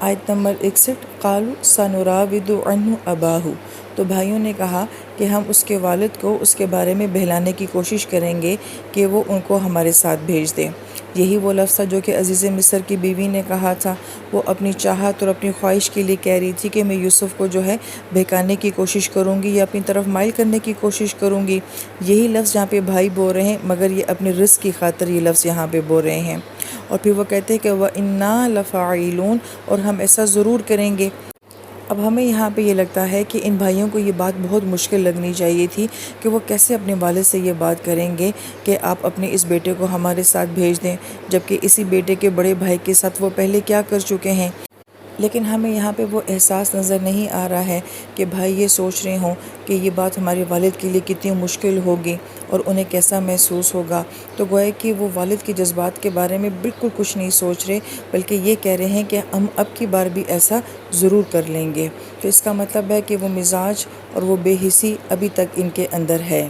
آیت نمبر 61 قالوا سنراود عنہ اباہ، تو بھائیوں نے کہا کہ ہم اس کے والد کو اس کے بارے میں بہلانے کی کوشش کریں گے کہ وہ ان کو ہمارے ساتھ بھیج دے۔ یہی وہ لفظ تھا جو کہ عزیز مصر کی بیوی نے کہا تھا۔ وہ اپنی چاہت اور اپنی خواہش کے لیے کہہ رہی تھی کہ میں یوسف کو جو ہے بہکانے کی کوشش کروں گی یا اپنی طرف مائل کرنے کی کوشش کروں گی۔ یہی لفظ یہاں پہ بھائی بول رہے ہیں، مگر یہ اپنے رزق کی خاطر یہ لفظ یہاں پہ بول رہے ہیں۔ اور پھر وہ کہتے ہیں کہ وَإِنَّا لَفَاعِلُونَ، اور ہم ایسا ضرور کریں گے۔ اب ہمیں یہاں پہ یہ لگتا ہے کہ ان بھائیوں کو یہ بات بہت مشکل لگنی چاہیے تھی کہ وہ کیسے اپنے والد سے یہ بات کریں گے کہ آپ اپنے اس بیٹے کو ہمارے ساتھ بھیج دیں، جبکہ اسی بیٹے کے بڑے بھائی کے ساتھ وہ پہلے کیا کر چکے ہیں۔ لیکن ہمیں یہاں پہ وہ احساس نظر نہیں آ رہا ہے کہ بھائی یہ سوچ رہے ہوں کہ یہ بات ہمارے والد کے لیے کتنی مشکل ہوگی اور انہیں کیسا محسوس ہوگا۔ تو گویا کہ وہ والد کے جذبات کے بارے میں بالکل کچھ نہیں سوچ رہے، بلکہ یہ کہہ رہے ہیں کہ ہم اب کی بار بھی ایسا ضرور کر لیں گے۔ تو اس کا مطلب ہے کہ وہ مزاج اور وہ بے حسی ابھی تک ان کے اندر ہے۔